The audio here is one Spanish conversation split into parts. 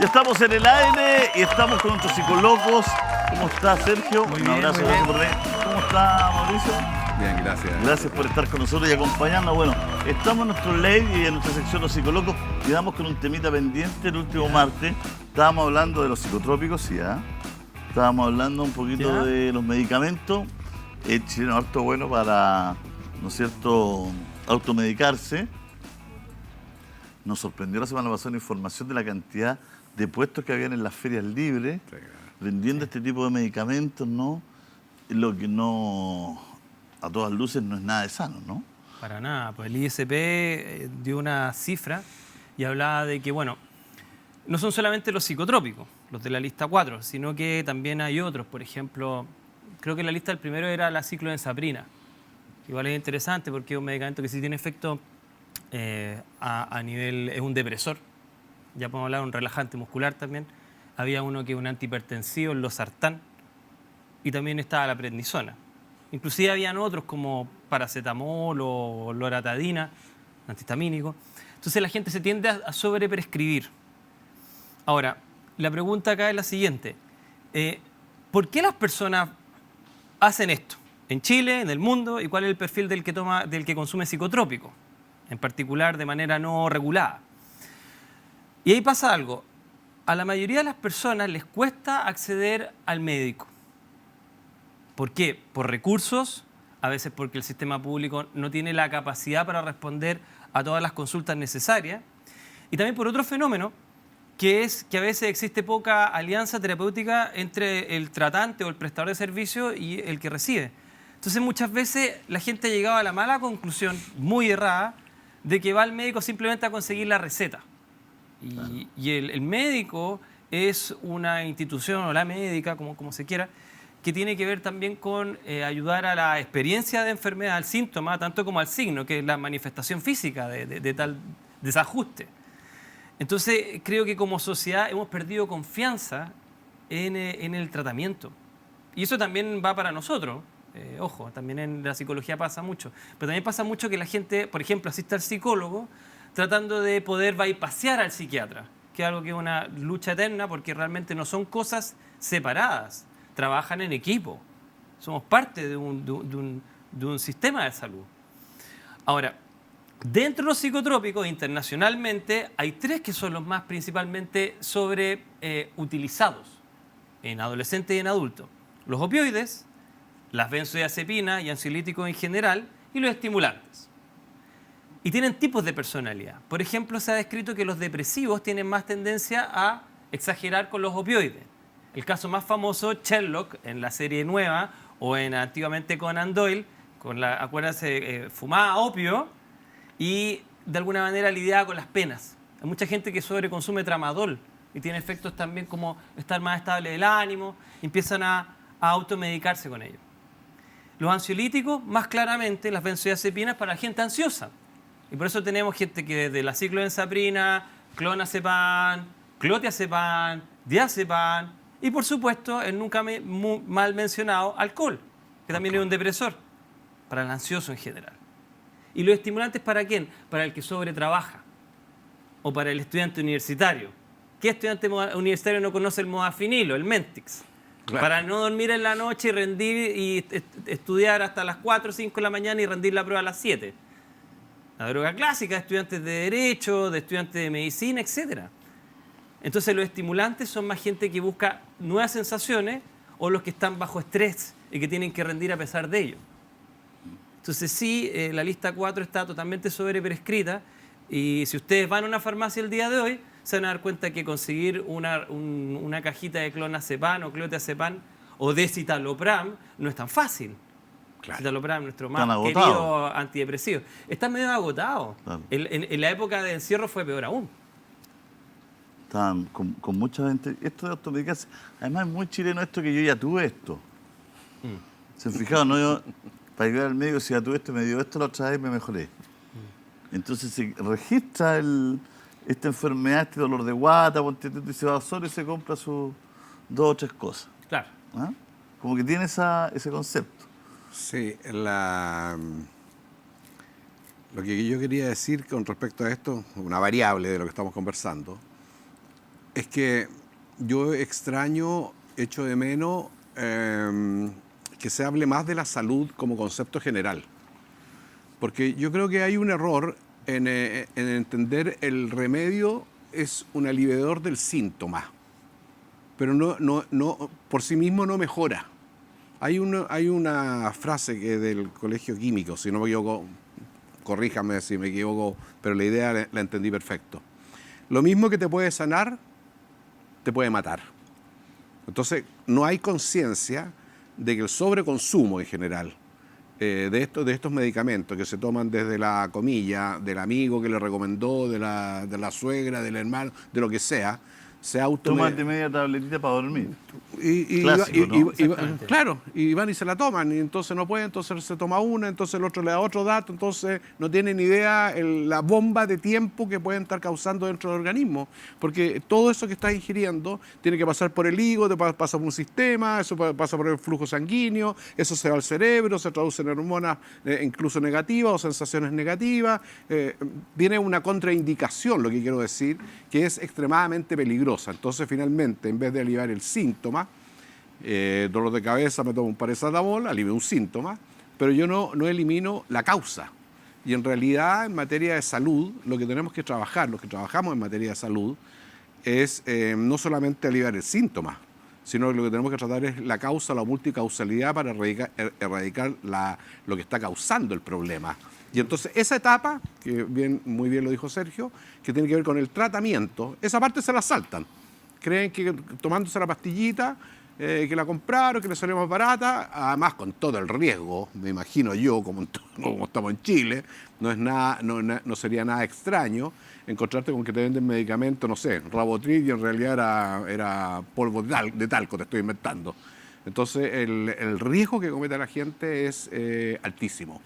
Ya estamos en el aire y estamos con nuestros psicólogos. ¿Cómo está, Sergio? Muy Un bien, abrazo, muy gracias bien. por venir. ¿Cómo está, Mauricio? Bien, gracias. Gracias por estar con nosotros y acompañarnos. Bueno, estamos en nuestro ley y en nuestra sección Los Psicólogos. Quedamos con un temita pendiente el último martes. Estábamos hablando de los psicotrópicos, sí, ¿ah? Estábamos hablando un poquito ¿Ya? de los medicamentos. El chileno harto bueno para, ¿no es cierto?, automedicarse. Nos sorprendió la semana pasada la información de la cantidad de puestos que habían en las ferias libres Sí, vendiendo este tipo de medicamentos, ¿no? Lo que no, a todas luces, no es nada de sano, ¿no? Para nada, pues el ISP dio una cifra y hablaba de que, bueno, no son solamente los psicotrópicos, los de la lista 4, sino que también hay otros. Por ejemplo, creo que la lista del primero era la ciclohensaprina. Igual es interesante porque es un medicamento que sí tiene efecto a nivel, es un depresor. Ya podemos hablar de un relajante muscular también. Había uno que es un antihipertensivo, el losartán, y también estaba la prednisona. Inclusive habían otros como paracetamol o loratadina, antihistamínico. Entonces la gente se tiende a sobreprescribir. Ahora, la pregunta acá es la siguiente. ¿Por qué las personas hacen esto? En Chile, en el mundo, ¿y cuál es el perfil del que consume psicotrópico? En particular, de manera no regulada. Y ahí pasa algo. A la mayoría de las personas les cuesta acceder al médico. ¿Por qué? Por recursos, a veces porque el sistema público no tiene la capacidad para responder a todas las consultas necesarias. Y también por otro fenómeno, que es que a veces existe poca alianza terapéutica entre el tratante o el prestador de servicio y el que recibe. Entonces muchas veces la gente ha llegado a la mala conclusión, muy errada, de que va al médico simplemente a conseguir la receta. Y el médico es una institución, o la médica, como se quiera, que tiene que ver también con ayudar a la experiencia de enfermedad, al síntoma, tanto como al signo, que es la manifestación física de tal desajuste. Entonces, creo que como sociedad hemos perdido confianza en el tratamiento. Y eso también va para nosotros. Ojo, también en la psicología pasa mucho. Pero también pasa mucho que la gente, por ejemplo, asiste al psicólogo tratando de poder bypassear al psiquiatra, que es algo que es una lucha eterna porque realmente no son cosas separadas. Trabajan en equipo. Somos parte de un sistema de salud. Ahora, dentro de los psicotrópicos, internacionalmente, hay 3 que son los más principalmente utilizados en adolescentes y en adultos. Los opioides, las benzodiazepinas y ansiolíticos en general, y los estimulantes. Y tienen tipos de personalidad. Por ejemplo, se ha descrito que los depresivos tienen más tendencia a exagerar con los opioides. El caso más famoso, Sherlock, en la serie nueva, o antiguamente Conan Doyle, acuérdense, fumaba opio y de alguna manera lidiaba con las penas. Hay mucha gente que sobreconsume tramadol y tiene efectos también como estar más estable del ánimo, empiezan a automedicarse con ello. Los ansiolíticos, más claramente, las benzodiazepinas para la gente ansiosa. Y por eso tenemos gente que desde la ciclohensaprina, clonazepam, clotiazepam, diazepam y, por supuesto, el nunca mal mencionado alcohol, que también es un depresor para el ansioso en general. ¿Y los estimulantes para quién? Para el que sobretrabaja o para el estudiante universitario. ¿Qué estudiante universitario no conoce el modafinilo, el Mentix? Claro. Para no dormir en la noche y rendir y estudiar hasta las 4 o 5 de la mañana y rendir la prueba a las 7. La droga clásica de estudiantes de Derecho, de estudiantes de Medicina, etc. Entonces los estimulantes son más gente que busca nuevas sensaciones o los que están bajo estrés y que tienen que rendir a pesar de ello. Entonces sí, la lista 4 está totalmente sobreprescrita y si ustedes van a una farmacia el día de hoy, se van a dar cuenta que conseguir una cajita de clonazepam o clotiazepam o de citalopram no es tan fácil. Claro. Citalopram, nuestro Están más agotados. querido antidepresivo. Está medio agotado. Claro. En la época de encierro fue peor aún. Estaban con mucha gente. Esto de automedicarse, además es muy chileno esto que yo ya tuve esto. ¿Se han fijado? No, yo, para llegar al médico, si ya tuve esto, me dio esto la otra vez y me mejoré. Entonces se registra esta enfermedad, este dolor de guata, y se va solo y se compra sus 2 o 3 cosas. Claro. ¿Ah? Como que tiene ese concepto. Sí, lo que yo quería decir con respecto a esto, una variable de lo que estamos conversando, Es que yo extraño, echo de menos que se hable más de la salud como concepto general. Porque yo creo que hay un error en entender el remedio es un aliviador del síntoma, pero no por sí mismo no mejora. Hay una frase que del Colegio Químico, si no me equivoco, corríjame si me equivoco, pero la idea la entendí perfecto. Lo mismo que te puede sanar, te puede matar. Entonces, no hay conciencia de que el sobreconsumo en general de estos medicamentos que se toman desde la comilla, del amigo que le recomendó, de la suegra, del hermano, de lo que sea, se Tómate media tabletita para dormir. Clásico, ¿no? Claro, y van y se la toman, y entonces no puede, entonces se toma una, entonces el otro le da otro dato, entonces no tiene ni idea la bomba de tiempo que pueden estar causando dentro del organismo, porque todo eso que estás ingiriendo tiene que pasar por el hígado, pasa por un sistema, eso pasa por el flujo sanguíneo, eso se va al cerebro, se traduce en hormonas incluso negativas o sensaciones negativas, tiene una contraindicación, lo que quiero decir, que es extremadamente peligrosa. Entonces, finalmente, en vez de aliviar el síntoma, dolor de cabeza, me tomo un paracetamol, alivio un síntoma, pero yo no elimino la causa. Y en realidad, en materia de salud, lo que tenemos que trabajar, los que trabajamos en materia de salud, es no solamente aliviar el síntoma, sino que lo que tenemos que tratar es la causa, la multicausalidad para erradicar lo que está causando el problema. Y entonces esa etapa, que muy bien lo dijo Sergio, que tiene que ver con el tratamiento, esa parte se la saltan. Creen que tomándose la pastillita, que la compraron, que le salió más barata, además con todo el riesgo, me imagino yo, como estamos en Chile, no sería nada extraño encontrarte con que te venden medicamentos, no sé, Rabotril, y en realidad era polvo de talco, te estoy inventando. Entonces el riesgo que comete la gente es altísimo.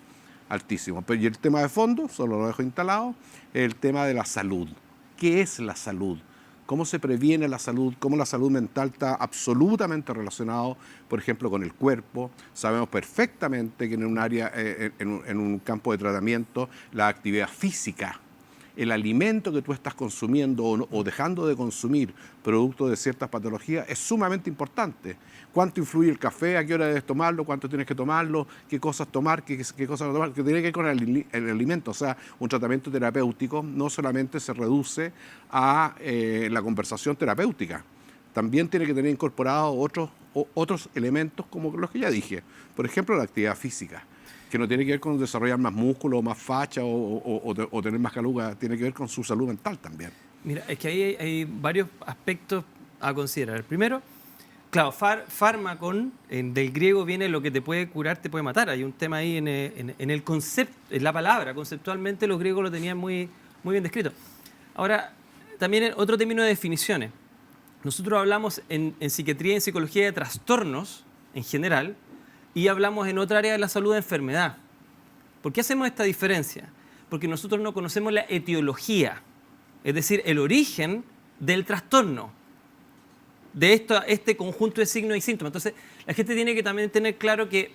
Altísimo. Pero y el tema de fondo, solo lo dejo instalado, el tema de la salud. ¿Qué es la salud? ¿Cómo se previene la salud? ¿Cómo la salud mental está absolutamente relacionado, por ejemplo, con el cuerpo? Sabemos perfectamente que en un área, en un campo de tratamiento, la actividad física, el alimento que tú estás consumiendo o dejando de consumir producto de ciertas patologías es sumamente importante. ¿Cuánto influye el café? ¿A qué hora debes tomarlo? ¿Cuánto tienes que tomarlo? ¿Qué cosas tomar? ¿Qué cosas no tomar? Que tiene que ver con el alimento. O sea, un tratamiento terapéutico no solamente se reduce a la conversación terapéutica. También tiene que tener incorporados otros elementos como los que ya dije. Por ejemplo, la actividad física, que no tiene que ver con desarrollar más músculo, más facha o tener más caluga, tiene que ver con su salud mental también. Mira, es que ahí hay varios aspectos a considerar. Primero, claro, fármacon, del griego viene lo que te puede curar, te puede matar. Hay un tema ahí en el concepto, en la palabra. Conceptualmente los griegos lo tenían muy, muy bien descrito. Ahora, también otro término de definiciones. Nosotros hablamos en psiquiatría y en psicología de trastornos en general, y hablamos en otra área de la salud de enfermedad. ¿Por qué hacemos esta diferencia? Porque nosotros no conocemos la etiología, es decir, el origen del trastorno, de este conjunto de signos y síntomas. Entonces, la gente tiene que también tener claro que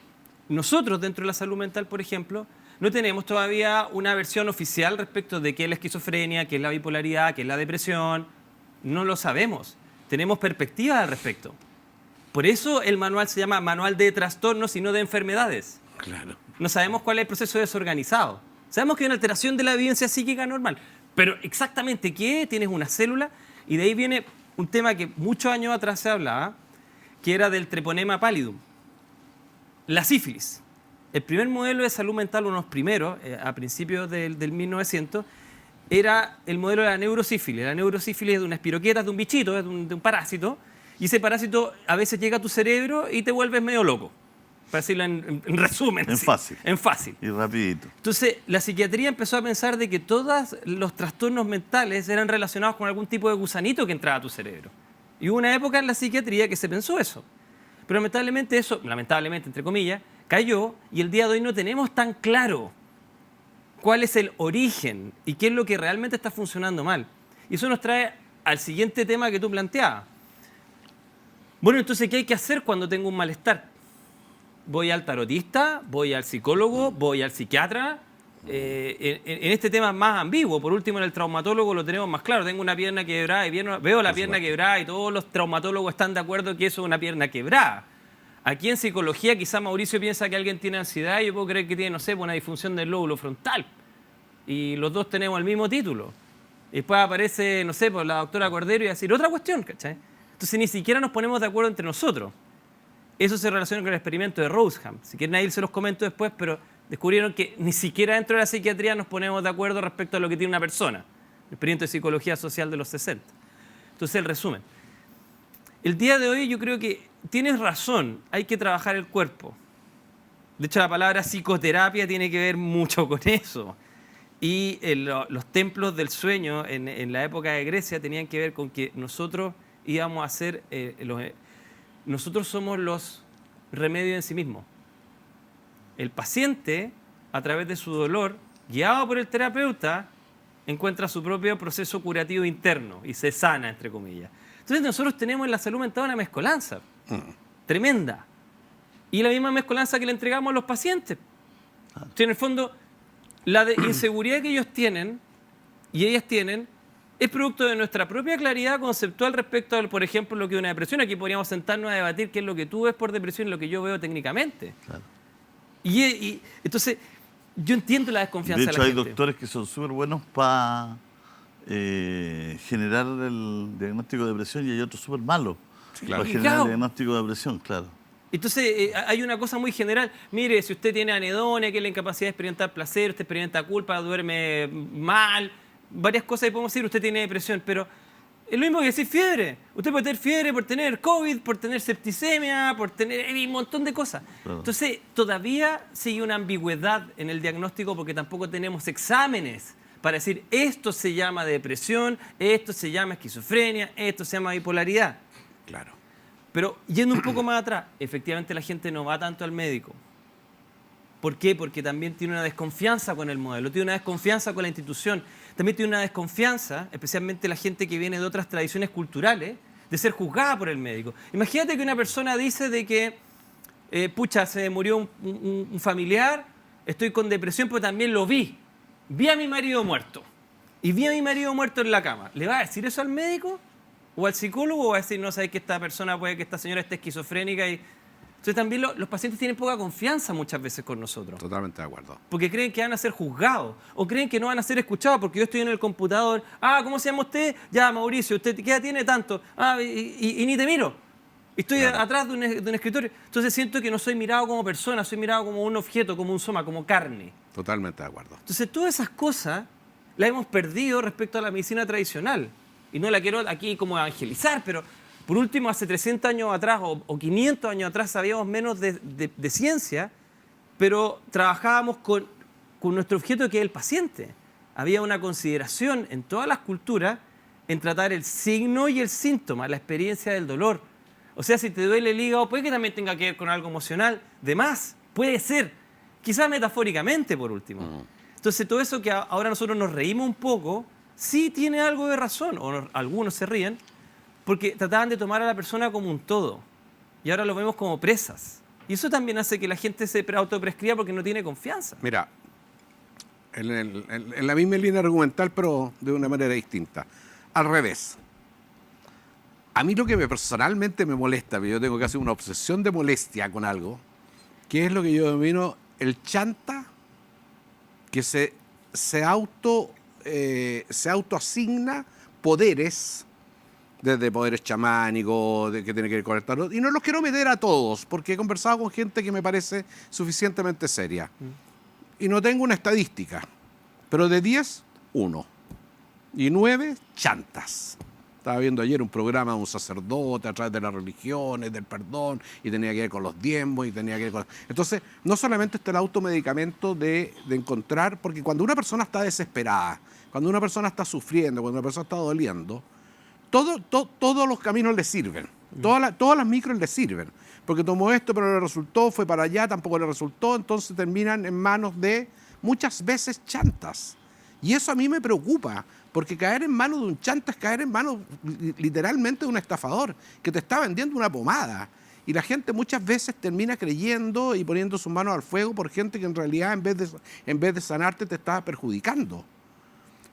nosotros, dentro de la salud mental, por ejemplo, no tenemos todavía una versión oficial respecto de qué es la esquizofrenia, qué es la bipolaridad, qué es la depresión. No lo sabemos. Tenemos perspectivas al respecto. Por eso el manual se llama Manual de Trastornos y no de Enfermedades. Claro. No sabemos cuál es el proceso desorganizado. Sabemos que hay una alteración de la vivencia psíquica normal, pero exactamente qué, tienes una célula, y de ahí viene un tema que muchos años atrás se hablaba, que era del treponema pallidum, la sífilis. El primer modelo de salud mental, uno de los primeros, a principios del 1900, era el modelo de la neurosífilis. La neurosífilis es de unas piroquetas, de un bichito, de un parásito, y ese parásito a veces llega a tu cerebro y te vuelves medio loco. Para decirlo en resumen. En así. fácil. En fácil. Y rapidito. Entonces, la psiquiatría empezó a pensar de que todos los trastornos mentales eran relacionados con algún tipo de gusanito que entraba a tu cerebro. Y hubo una época en la psiquiatría que se pensó eso. Pero lamentablemente eso, lamentablemente entre comillas, cayó, y el día de hoy no tenemos tan claro cuál es el origen y qué es lo que realmente está funcionando mal. Y eso nos trae al siguiente tema que tú planteabas. Bueno, entonces, ¿qué hay que hacer cuando tengo un malestar? ¿Voy al tarotista? ¿Voy al psicólogo? ¿Voy al psiquiatra? en este tema más ambiguo. Por último, en el traumatólogo lo tenemos más claro. Tengo una pierna quebrada y veo la pierna quebrada y todos los traumatólogos están de acuerdo que eso es una pierna quebrada. Aquí en psicología quizá Mauricio piensa que alguien tiene ansiedad y yo puedo creer que tiene, no sé, una disfunción del lóbulo frontal. Y los dos tenemos el mismo título. Y después aparece, no sé, pues la doctora Cordero y decir otra cuestión, ¿cachai? Entonces ni siquiera nos ponemos de acuerdo entre nosotros. Eso se relaciona con el experimento de Roseham. Si quieren ahí se los comento después, pero descubrieron que ni siquiera dentro de la psiquiatría nos ponemos de acuerdo respecto a lo que tiene una persona. El experimento de psicología social de los 60. Entonces, el resumen. El día de hoy yo creo que tienes razón, hay que trabajar el cuerpo. De hecho, la palabra psicoterapia tiene que ver mucho con eso. Y los templos del sueño en la época de Grecia tenían que ver con que nosotros íbamos a ser, nosotros somos los remedios en sí mismos. El paciente, a través de su dolor, guiado por el terapeuta, encuentra su propio proceso curativo interno y se sana, entre comillas. Entonces nosotros tenemos en la salud mental una mezcolanza tremenda. Y la misma mezcolanza que le entregamos a los pacientes. En el fondo, la inseguridad que ellos tienen y ellas tienen es producto de nuestra propia claridad conceptual respecto a, por ejemplo, lo que es una depresión. Aquí podríamos sentarnos a debatir qué es lo que tú ves por depresión y lo que yo veo técnicamente. Claro. Y entonces, yo entiendo la desconfianza de la gente. De hecho, hay doctores que son súper buenos para generar el diagnóstico de depresión y hay otros súper malos para generar el diagnóstico de depresión, claro. Entonces, hay una cosa muy general. Mire, si usted tiene anedonia, que es la incapacidad de experimentar placer, usted experimenta culpa, duerme mal, varias cosas que podemos decir, usted tiene depresión, pero es lo mismo que decir fiebre. Usted puede tener fiebre por tener COVID, por tener septicemia, por tener un montón de cosas. Claro. Entonces, todavía sigue una ambigüedad en el diagnóstico porque tampoco tenemos exámenes para decir esto se llama depresión, esto se llama esquizofrenia, esto se llama bipolaridad. Claro. Pero yendo un poco más atrás, efectivamente la gente no va tanto al médico. ¿Por qué? Porque también tiene una desconfianza con el modelo, tiene una desconfianza con la institución, también tiene una desconfianza, especialmente la gente que viene de otras tradiciones culturales, de ser juzgada por el médico. Imagínate que una persona dice de que, pucha, se murió un familiar, estoy con depresión, pero también lo vi. Vi a mi marido muerto. Y vi a mi marido muerto en la cama. ¿Le va a decir eso al médico? ¿O al psicólogo? ¿O va a decir, no, sabes que esta persona puede que esta señora esté esquizofrénica? Entonces también los pacientes tienen poca confianza muchas veces con nosotros. Totalmente de acuerdo. Porque creen que van a ser juzgados o creen que no van a ser escuchados porque yo estoy en el computador. Ah, ¿cómo se llama usted? Ya, Mauricio, ¿usted qué edad tiene tanto? Ah, y ni te miro. Estoy atrás de un escritorio. Entonces siento que no soy mirado como persona, soy mirado como un objeto, como un soma, como carne. Totalmente de acuerdo. Entonces todas esas cosas las hemos perdido respecto a la medicina tradicional. Y no la quiero aquí como evangelizar, pero por último, hace 300 años atrás o 500 años atrás sabíamos menos de ciencia, pero trabajábamos con nuestro objeto que es el paciente. Había una consideración en todas las culturas en tratar el signo y el síntoma, la experiencia del dolor. O sea, si te duele el hígado, puede que también tenga que ver con algo emocional. De más, puede ser. Quizás metafóricamente, por último. Entonces, todo eso que ahora nosotros nos reímos un poco, sí tiene algo de razón, o algunos se ríen, porque trataban de tomar a la persona como un todo. Y ahora lo vemos como presas. Y eso también hace que la gente se autoprescriba porque no tiene confianza. Mira, en la misma línea argumental, pero de una manera distinta. Al revés. A mí lo que pensonalmente me molesta, yo tengo casi una obsesión de molestia con algo, que es lo que yo denomino el chanta que se autoasigna poderes, desde poderes chamánicos, que tiene que ver con el tarot, y no los quiero meter a todos, porque he conversado con gente que me parece suficientemente seria. Y no tengo una estadística, pero de 10, 1. Y 9, chantas. Estaba viendo ayer un programa de un sacerdote a través de las religiones, del perdón, y tenía que ver con los diezmos, y tenía que ver con... Entonces, no solamente está el automedicamento de encontrar, porque cuando una persona está desesperada, cuando una persona está sufriendo, cuando una persona está doliendo, todos los caminos le sirven, todas las micros le sirven, porque tomó esto pero no le resultó, fue para allá, tampoco le resultó, entonces terminan en manos de muchas veces chantas. Y eso a mí me preocupa, porque caer en manos de un chanta es caer en manos literalmente de un estafador que te está vendiendo una pomada. Y la gente muchas veces termina creyendo y poniendo sus manos al fuego por gente que en realidad en vez de sanarte te está perjudicando.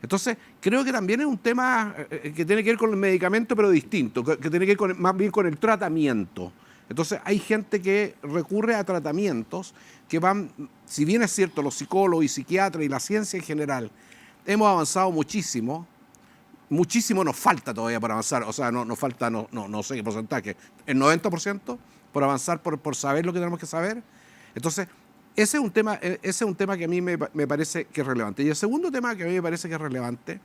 Entonces, creo que también es un tema que tiene que ver con el medicamento, pero distinto, que tiene que ver más bien con el tratamiento. Entonces, hay gente que recurre a tratamientos que van, si bien es cierto, los psicólogos y psiquiatras y la ciencia en general, hemos avanzado muchísimo. Muchísimo nos falta todavía por avanzar, o sea, nos falta, no sé qué porcentaje, el 90% por avanzar, por saber lo que tenemos que saber. Entonces, ese es un tema que a mí me parece que es relevante. Y el segundo tema que a mí me parece que es relevante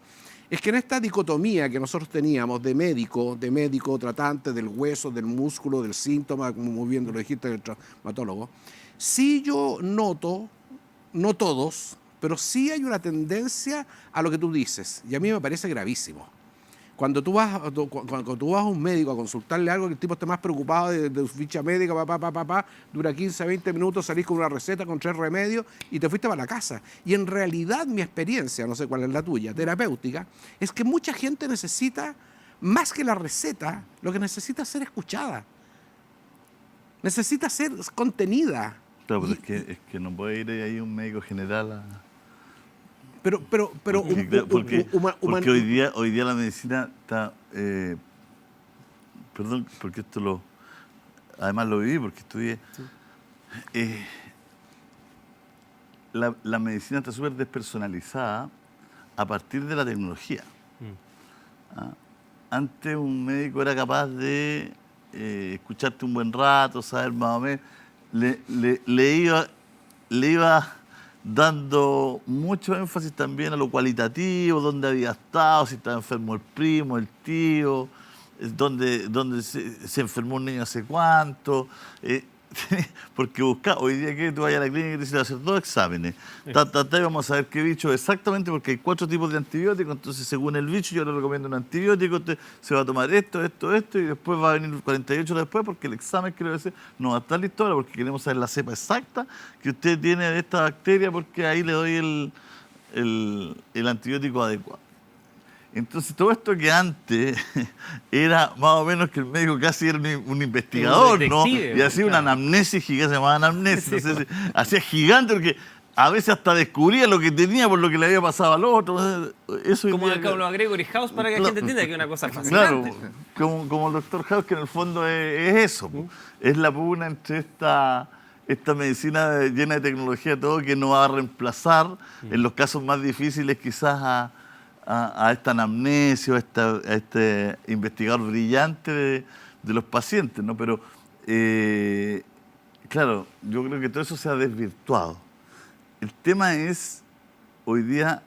es que en esta dicotomía que nosotros teníamos de médico tratante del hueso, del músculo, del síntoma, como muy bien lo dijiste, del traumatólogo, sí yo noto, no todos, pero sí hay una tendencia a lo que tú dices, y a mí me parece gravísimo. Cuando tú vas a un médico a consultarle algo, que el tipo esté más preocupado de su ficha médica, dura 15, 20 minutos, salís con una receta, con 3 remedios y te fuiste para la casa. Y en realidad mi experiencia, no sé cuál es la tuya, terapéutica, es que mucha gente necesita, más que la receta, lo que necesita es ser escuchada. Necesita ser contenida. Claro, pero es que no puede ir ahí un médico general a... Porque hoy día la medicina está... perdón, porque esto además lo viví, porque estudié. Sí. La medicina está súper despersonalizada a partir de la tecnología. Antes un médico era capaz de escucharte un buen rato, saber más o menos. Le iba dando mucho énfasis también a lo cualitativo, dónde había estado, si estaba enfermo el primo, el tío, dónde se enfermó un niño hace cuánto. Porque hoy día que tú vayas a la clínica y te dicen hacer 2 exámenes. Y vamos a ver qué bicho exactamente, porque hay 4 tipos de antibióticos, entonces según el bicho yo le recomiendo un antibiótico, se va a tomar esto, y después va a venir 48 horas después, porque el examen que le voy a hacer no va a estar listo ahora, porque queremos saber la cepa exacta que usted tiene de esta bacteria, porque ahí le doy el antibiótico adecuado. Entonces, todo esto que antes era más o menos que el médico casi era un investigador, ¿no? Y hacía una anamnesis gigante, se llamaba anamnesis. Entonces, hacía gigante porque a veces hasta descubría lo que tenía por lo que le había pasado al otro. Eso como el Carlos Gregory House, para que la gente entienda que es una cosa fascinante. Claro, como el doctor House, que en el fondo es eso. Es la pugna entre esta medicina llena de tecnología, todo, que no va a reemplazar en los casos más difíciles quizás a esta anamnesia, a este investigador brillante de los pacientes, ¿no? Pero, claro, yo creo que todo eso se ha desvirtuado. El tema es, hoy día,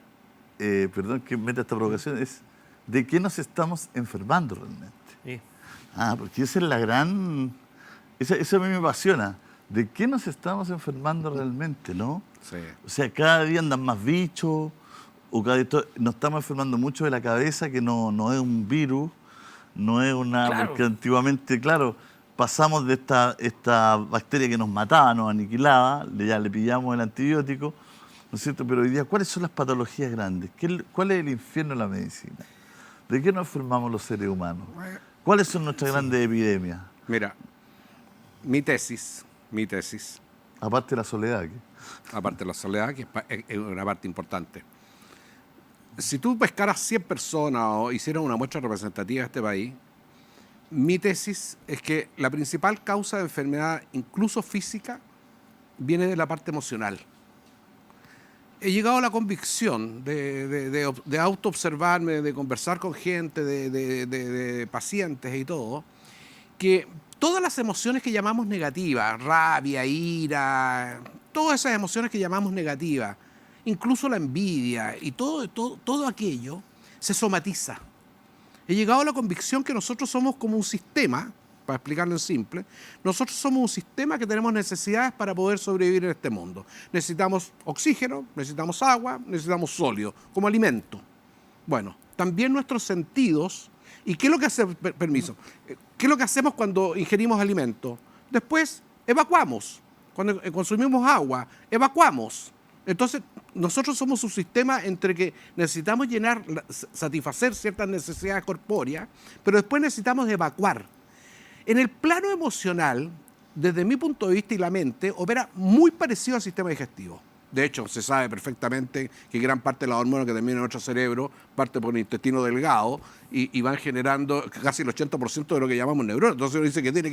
perdón que meta esta provocación, es de qué nos estamos enfermando realmente. Sí. Porque esa es la gran... Eso a mí me apasiona. ¿De qué nos estamos enfermando realmente, no? Sí. O sea, cada día andan más bichos, nos estamos enfermando mucho de la cabeza, que no es un virus, no es una... Claro. Porque antiguamente, claro, pasamos de esta bacteria que nos mataba, nos aniquilaba, ya le pillamos el antibiótico, ¿no es cierto? Pero hoy día, ¿cuáles son las patologías grandes? ¿Cuál es el infierno de la medicina? ¿De qué nos enfermamos los seres humanos? ¿Cuáles son nuestras grandes epidemias? Mira, mi tesis... Aparte de la soledad. Aparte de la soledad, que es una parte importante. Si tú pescaras 100 personas o hicieras una muestra representativa de este país, mi tesis es que la principal causa de enfermedad, incluso física, viene de la parte emocional. He llegado a la convicción de autoobservarme, de conversar con gente, de pacientes y todo, que todas las emociones que llamamos negativas, rabia, ira, todas esas emociones que llamamos negativas, incluso la envidia y todo aquello se somatiza. He llegado a la convicción que nosotros somos como un sistema, para explicarlo en simple, nosotros somos un sistema que tenemos necesidades para poder sobrevivir en este mundo. Necesitamos oxígeno, necesitamos agua, necesitamos sólido, como alimento. Bueno, también nuestros sentidos. ¿Y qué es lo que hacemos? Permiso. ¿Qué es lo que hacemos cuando ingerimos alimentos? Después evacuamos. Cuando consumimos agua, evacuamos. Entonces, nosotros somos un sistema entre que necesitamos satisfacer ciertas necesidades corpóreas, pero después necesitamos evacuar. En el plano emocional, desde mi punto de vista y la mente, opera muy parecido al sistema digestivo. De hecho, se sabe perfectamente que gran parte de las hormonas que terminan en nuestro cerebro parte por el intestino delgado y van generando casi el 80% de lo que llamamos neuronas. Entonces uno dice que tiene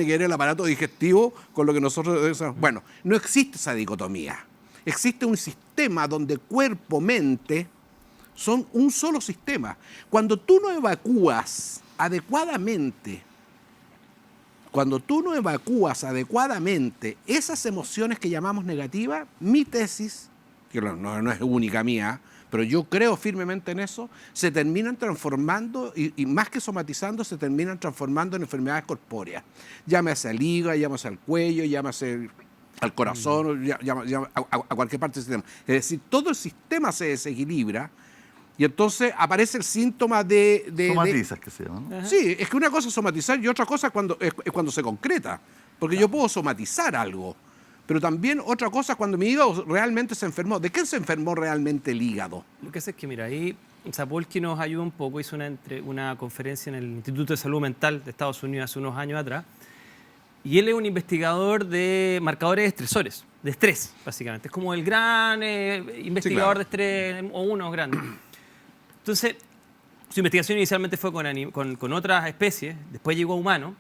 que ver el aparato digestivo con lo que nosotros... Bueno, no existe esa dicotomía. Existe un sistema donde cuerpo, mente son un solo sistema. Cuando tú no evacúas adecuadamente esas emociones que llamamos negativas, mi tesis, que no es única mía, pero yo creo firmemente en eso, se terminan transformando, y más que somatizando, se terminan transformando en enfermedades corpóreas. Llámese al hígado, llámese al cuello, llámese al corazón, a cualquier parte del sistema. Es decir, todo el sistema se desequilibra. Y entonces aparece el síntoma de Somatizas, que se llama, ¿no? Sí, es que una cosa es somatizar y otra cosa es cuando se concreta. Porque yo puedo somatizar algo, pero también otra cosa es cuando mi hígado realmente se enfermó. ¿De qué se enfermó realmente el hígado? Lo que hace es que, mira, ahí Sapolsky nos ayuda un poco, hizo una conferencia en el Instituto de Salud Mental de Estados Unidos hace unos años atrás, y él es un investigador de marcadores de estresores, de estrés, básicamente. Es como el gran investigador de estrés, o uno grande. Entonces, su investigación inicialmente fue con otras especies, después llegó a humanos.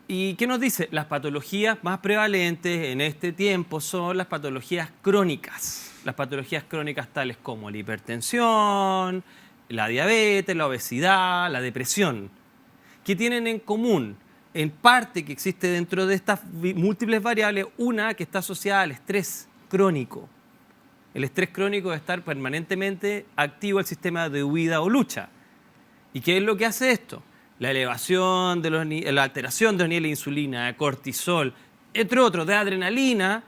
¿Y qué nos dice? Las patologías más prevalentes en este tiempo son las patologías crónicas. Las patologías crónicas tales como la hipertensión, la diabetes, la obesidad, la depresión. ¿Qué tienen en común? En parte que existe dentro de estas múltiples variables, una que está asociada al estrés crónico. El estrés crónico es estar permanentemente activo el sistema de huida o lucha. ¿Y qué es lo que hace esto? La elevación la alteración de los niveles de insulina, de cortisol, entre otros, de adrenalina,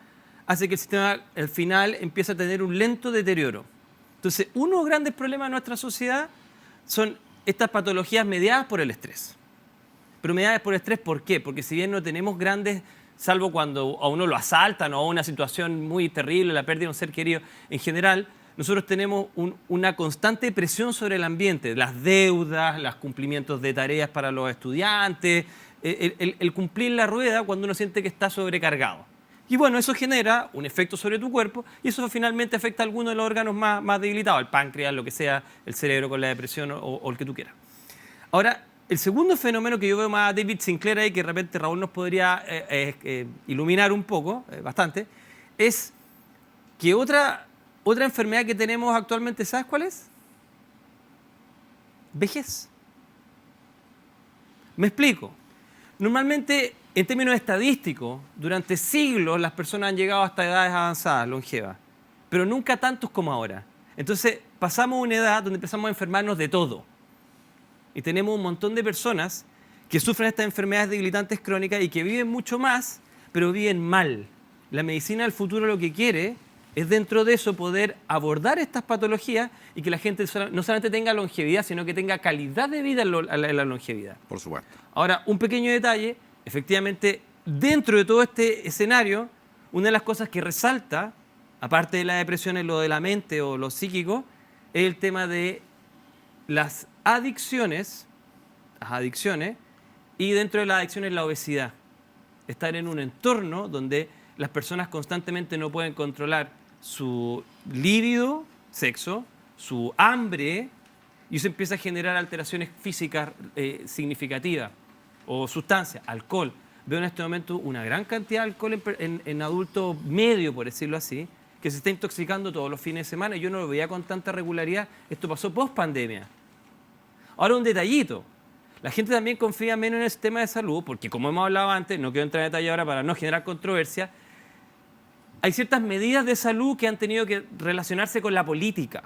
hace que el sistema al final empiece a tener un lento deterioro. Entonces, uno de los grandes problemas de nuestra sociedad son estas patologías mediadas por el estrés. Pero mediadas por el estrés, ¿por qué? Porque si bien no tenemos grandes... salvo cuando a uno lo asaltan o a una situación muy terrible, la pérdida de un ser querido. En general, nosotros tenemos una constante presión sobre el ambiente, las deudas, los cumplimientos de tareas para los estudiantes, el cumplir la rueda cuando uno siente que está sobrecargado. Y bueno, eso genera un efecto sobre tu cuerpo y eso finalmente afecta a alguno de los órganos más debilitados, el páncreas, lo que sea, el cerebro con la depresión o el que tú quieras. Ahora, el segundo fenómeno que yo veo más a David Sinclair ahí, que de repente Raúl nos podría iluminar un poco, bastante, es que otra enfermedad que tenemos actualmente, ¿sabes cuál es? Vejez. Me explico. Normalmente, en términos estadísticos, durante siglos las personas han llegado hasta edades avanzadas, longevas, pero nunca tantos como ahora. Entonces, pasamos a una edad donde empezamos a enfermarnos de todo. Y tenemos un montón de personas que sufren estas enfermedades debilitantes crónicas y que viven mucho más, pero viven mal. La medicina del futuro lo que quiere es dentro de eso poder abordar estas patologías y que la gente no solamente tenga longevidad, sino que tenga calidad de vida en la longevidad. Por supuesto. Ahora, un pequeño detalle, efectivamente, dentro de todo este escenario, una de las cosas que resalta, aparte de la depresión en lo de la mente o lo psíquico, es el tema de las adicciones, y dentro de las adicciones la obesidad. Estar en un entorno donde las personas constantemente no pueden controlar su líbido, sexo, su hambre, y eso empieza a generar alteraciones físicas significativas, o sustancias, alcohol. Veo en este momento una gran cantidad de alcohol en adultos medio, por decirlo así, que se está intoxicando todos los fines de semana. Yo no lo veía con tanta regularidad. Esto pasó post pandemia. Ahora un detallito. La gente también confía menos en el sistema de salud, porque como hemos hablado antes, no quiero entrar en detalle ahora para no generar controversia, hay ciertas medidas de salud que han tenido que relacionarse con la política.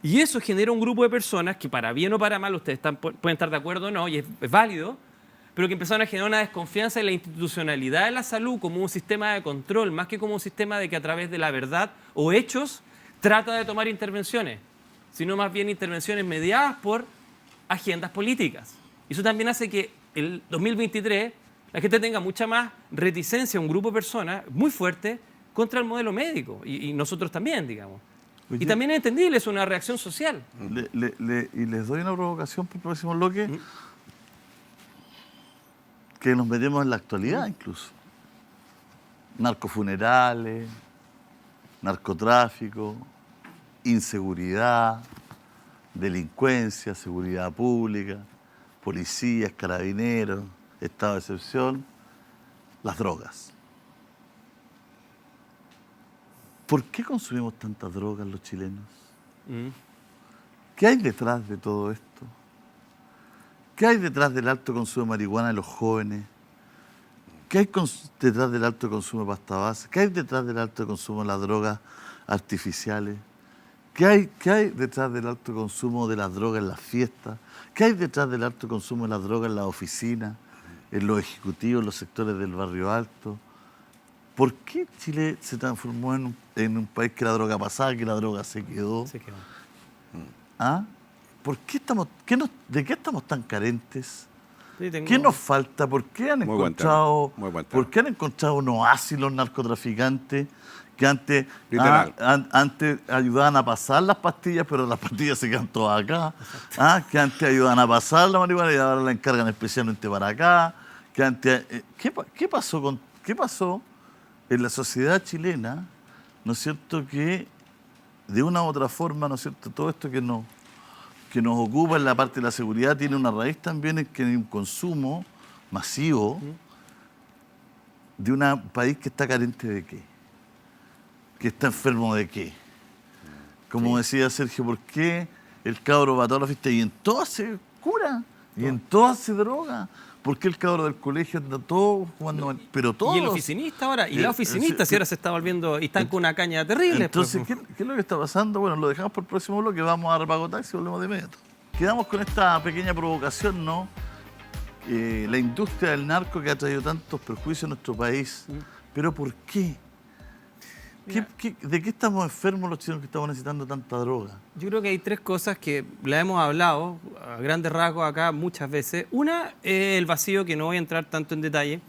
Y eso genera un grupo de personas que para bien o para mal, ustedes pueden estar de acuerdo o no, y es válido, pero que empezaron a generar una desconfianza en la institucionalidad de la salud como un sistema de control, más que como un sistema de que a través de la verdad o hechos trata de tomar intervenciones, sino más bien intervenciones mediadas por agendas políticas. Y eso también hace que el 2023 la gente tenga mucha más reticencia, un grupo de personas muy fuerte contra el modelo médico, y nosotros también, digamos. Oye, y también es entendible, es una reacción social. y les doy una provocación para el próximo bloque. que nos metemos en la actualidad incluso. Narcofunerales, narcotráfico, inseguridad, delincuencia, seguridad pública, policías, carabineros, estado de excepción, las drogas. ¿Por qué consumimos tantas drogas los chilenos? ¿Qué hay detrás de todo esto? ¿Qué hay detrás del alto consumo de marihuana de los jóvenes? ¿Qué hay detrás del alto consumo de pasta base? ¿Qué hay detrás del alto consumo de las drogas artificiales? ¿Qué hay detrás del alto consumo de las drogas en las fiestas? ¿Qué hay detrás del alto consumo de las drogas en las oficinas, en los ejecutivos, en los sectores del barrio alto? ¿Por qué Chile se transformó en un país que la droga pasaba, que la droga se quedó? Se quedó. ¿Ah? ¿Por qué ¿De qué estamos tan carentes? Sí, ¿Qué nos falta? ¿Por qué han Muy buen tema, encontrado, muy buen tema. ¿por qué han encontrado un oasis los narcotraficantes que antes, Literal. antes ayudaban a pasar las pastillas, pero las pastillas se quedan todas acá? Que antes ayudaban a pasar la marihuana y ahora la encargan especialmente para acá. Que antes, ¿qué pasó en la sociedad chilena? ¿No es cierto? Que de una u otra forma, ¿no es cierto? Todo esto que nos ocupa en la parte de la seguridad tiene una raíz también en que hay un consumo masivo de un país que está carente de qué, que está enfermo de qué. Como decía Sergio, ¿por qué el cabro va a toda la fiesta y en todas se cura? Y en todas se droga. ¿Por qué el cabro del colegio anda todo jugando? Pero todos. Y el oficinista ahora, y la oficinista si ahora se está volviendo, y están con una caña terrible. Entonces, ¿qué es lo que está pasando? Bueno, lo dejamos por el próximo bloque, vamos a Repago Taxi y volvemos de inmediato. Quedamos con esta pequeña provocación, ¿no? La industria del narco que ha traído tantos perjuicios a nuestro país. ¿Pero por qué? ¿De qué estamos enfermos los chilenos que estamos necesitando tanta droga? Yo creo que hay tres cosas que la hemos hablado a grandes rasgos acá muchas veces. Una es el vacío, que no voy a entrar tanto en detalle.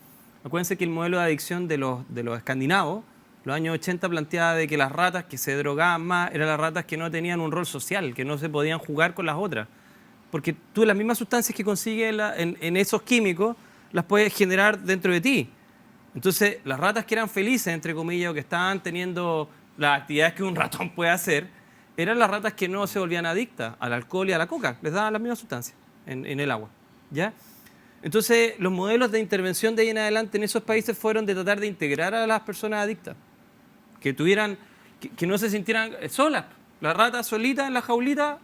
Acuérdense que el modelo de adicción de los escandinavos, los años 80, planteaba de que las ratas que se drogaban más eran las ratas que no tenían un rol social, que no se podían jugar con las otras. Porque tú las mismas sustancias que consigues en esos químicos las puedes generar dentro de ti. Entonces, las ratas que eran felices, entre comillas, o que estaban teniendo las actividades que un ratón puede hacer, eran las ratas que no se volvían adictas al alcohol y a la coca. Les daban las mismas sustancias en el agua. ¿Ya? Entonces, los modelos de intervención de ahí en adelante en esos países fueron de tratar de integrar a las personas adictas. Que no se sintieran solas. La rata solita en la jaulita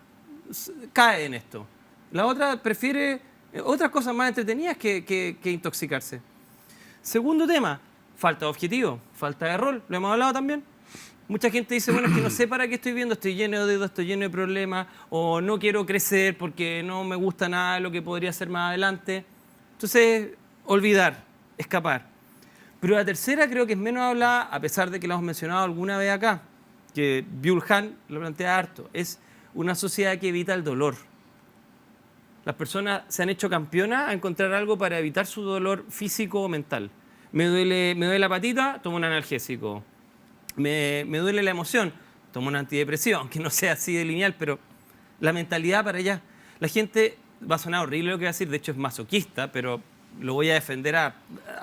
cae en esto. La otra prefiere otras cosas más entretenidas que intoxicarse. Segundo tema, falta de objetivo, falta de rol, lo hemos hablado también. Mucha gente dice, bueno, es que no sé para qué estoy viendo, estoy lleno de deudas, estoy lleno de problemas, o no quiero crecer porque no me gusta nada de lo que podría hacer más adelante. Entonces, olvidar, escapar. Pero la tercera creo que es menos hablada, a pesar de que la hemos mencionado alguna vez acá, que Byul-Han lo plantea harto, es una sociedad que evita el dolor. Las personas se han hecho campeonas a encontrar algo para evitar su dolor físico o mental. Me duele la patita, tomo un analgésico. Me duele la emoción, tomo un antidepresivo, aunque no sea así de lineal, pero la mentalidad para allá. La gente, va a sonar horrible lo que voy a decir, de hecho es masoquista, pero lo voy a defender a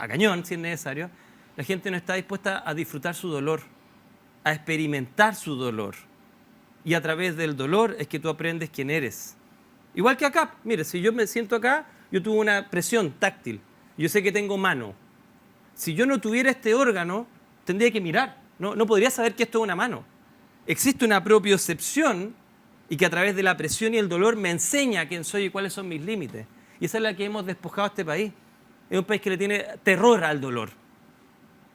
cañón si es necesario. La gente no está dispuesta a disfrutar su dolor, a experimentar su dolor. Y a través del dolor es que tú aprendes quién eres. Igual que acá, mire, si yo me siento acá, yo tuve una presión táctil. Yo sé que tengo mano. Si yo no tuviera este órgano, tendría que mirar. No podría saber que esto es una mano. Existe una propiocepción y que a través de la presión y el dolor me enseña quién soy y cuáles son mis límites. Y esa es la que hemos despojado a este país. Es un país que le tiene terror al dolor.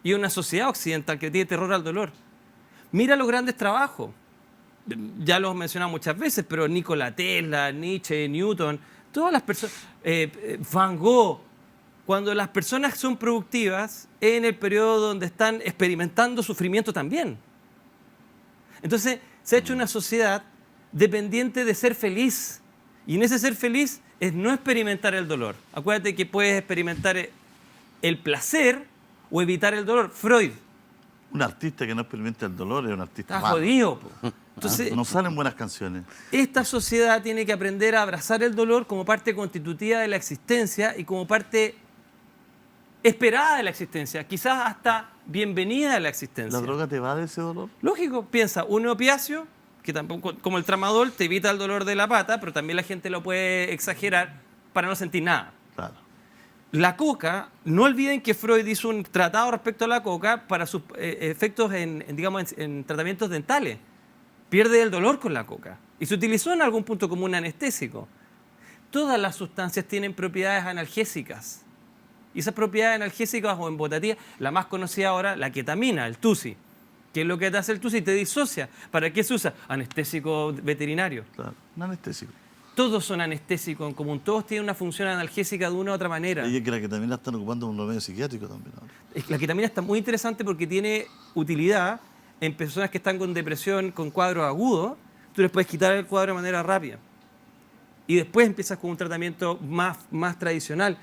Y es una sociedad occidental que tiene terror al dolor. Mira los grandes trabajos. Ya los he mencionado muchas veces, pero Nikola Tesla, Nietzsche, Newton, todas las personas, Van Gogh, cuando las personas son productivas, es en el periodo donde están experimentando sufrimiento también. Entonces, se ha hecho una sociedad dependiente de ser feliz. Y en ese ser feliz es no experimentar el dolor. Acuérdate que puedes experimentar el placer o evitar el dolor. Freud. Un artista que no experimenta el dolor es un artista Está malo. jodido, po. Entonces, No salen buenas canciones. esta sociedad tiene que aprender a abrazar el dolor como parte constitutiva de la existencia y como parte esperada de la existencia, quizás hasta bienvenida a la existencia. ¿La droga te va de ese dolor? Lógico, piensa, un opiáceo, que tampoco, como el tramadol, te evita el dolor de la pata, pero también la gente lo puede exagerar para no sentir nada. Claro. La coca, no olviden que Freud hizo un tratado respecto a la coca para sus efectos en tratamientos dentales. Pierde el dolor con la coca. Y se utilizó en algún punto como un anestésico. Todas las sustancias tienen propiedades analgésicas. Y esas propiedades analgésicas o embotativas, la más conocida ahora, la ketamina, el tusi. ¿Qué es lo que te hace el tusi? Te disocia. ¿Para qué se usa? Anestésico veterinario. Claro, un anestésico. Todos son anestésicos en común, todos tienen una función analgésica de una u otra manera. Y es que la ketamina la están ocupando como un remedio psiquiátrico también ahora. La ketamina está muy interesante porque tiene utilidad en personas que están con depresión, con cuadros agudos. Tú les puedes quitar el cuadro de manera rápida. Y después empiezas con un tratamiento más tradicional.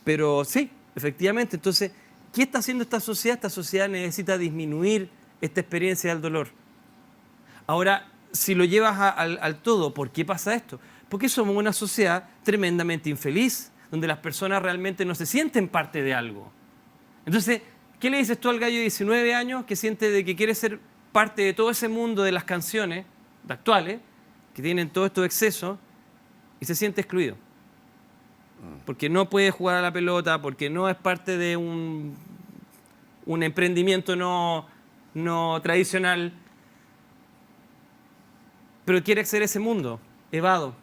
Pero sí, efectivamente. Entonces, ¿qué está haciendo esta sociedad? Esta sociedad necesita disminuir esta experiencia del dolor. Ahora, si lo llevas al todo, ¿por qué pasa esto? Porque somos una sociedad tremendamente infeliz, donde las personas realmente no se sienten parte de algo. Entonces, ¿qué le dices tú al gallo de 19 años que siente de que quiere ser parte de todo ese mundo de las canciones actuales, que tienen todos estos excesos, y se siente excluido? Porque no puede jugar a la pelota, porque no es parte de un emprendimiento no tradicional, pero quiere acceder a ese mundo, evado.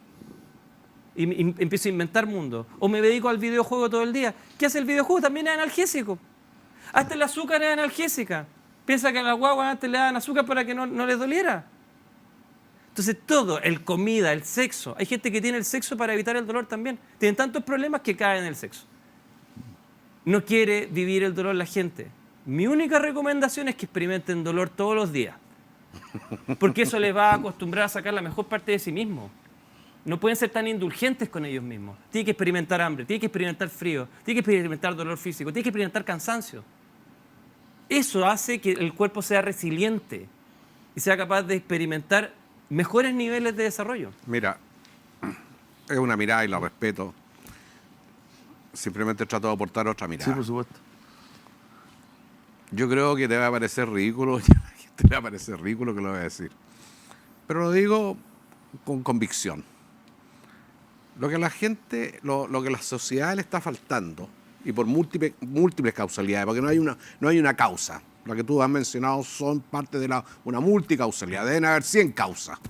Y empiezo a inventar mundo. O me dedico al videojuego todo el día. ¿Qué hace el videojuego? También es analgésico. Hasta el azúcar es analgésica. Piensa que a las guaguas antes le daban azúcar para que no les doliera. Entonces todo, el comida, el sexo. Hay gente que tiene el sexo para evitar el dolor también. Tienen tantos problemas que caen en el sexo. No quiere vivir el dolor la gente. Mi única recomendación es que experimenten dolor todos los días. Porque eso les va a acostumbrar a sacar la mejor parte de sí mismo. No pueden ser tan indulgentes con ellos mismos. Tienen que experimentar hambre, tienen que experimentar frío, tienen que experimentar dolor físico, tienen que experimentar cansancio. Eso hace que el cuerpo sea resiliente y sea capaz de experimentar mejores niveles de desarrollo. Mira, es una mirada y la respeto. Simplemente trato de aportar otra mirada. Sí, por supuesto. Yo creo que te va a parecer ridículo, te va a parecer ridículo que lo voy a decir. Pero lo digo con convicción. Lo que la gente, lo que la sociedad le está faltando, y por múltiples causalidades, porque no hay una causa. Lo que tú has mencionado son parte de una multicausalidad. Deben haber 100 causas.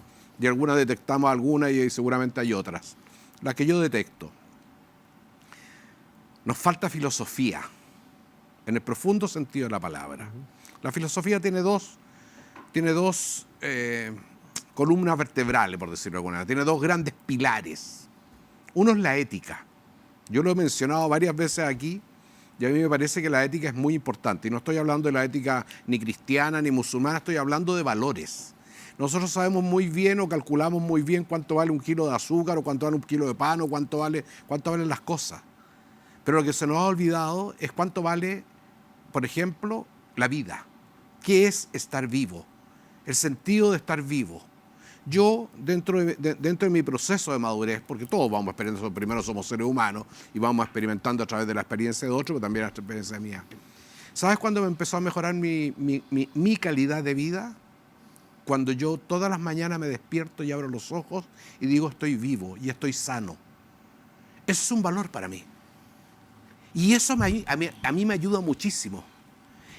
Y algunas detectamos algunas y seguramente hay otras. Las que yo detecto. Nos falta filosofía, en el profundo sentido de la palabra. La filosofía tiene dos columnas vertebrales, por decirlo de alguna manera. Tiene dos grandes pilares. Uno es la ética. Yo lo he mencionado varias veces aquí y a mí me parece que la ética es muy importante. Y no estoy hablando de la ética ni cristiana ni musulmana, estoy hablando de valores. Nosotros sabemos muy bien o calculamos muy bien cuánto vale un kilo de azúcar o cuánto vale un kilo de pan o cuánto valen las cosas. Pero lo que se nos ha olvidado es cuánto vale, por ejemplo, la vida. ¿Qué es estar vivo? El sentido de estar vivo. Yo, dentro de mi proceso de madurez, porque todos vamos experimentando, primero somos seres humanos y vamos experimentando a través de la experiencia de otros, pero también la experiencia mía. ¿Sabes cuándo me empezó a mejorar mi calidad de vida? Cuando yo todas las mañanas me despierto y abro los ojos y digo estoy vivo y estoy sano. Eso es un valor para mí. Y eso a mí me ayuda muchísimo.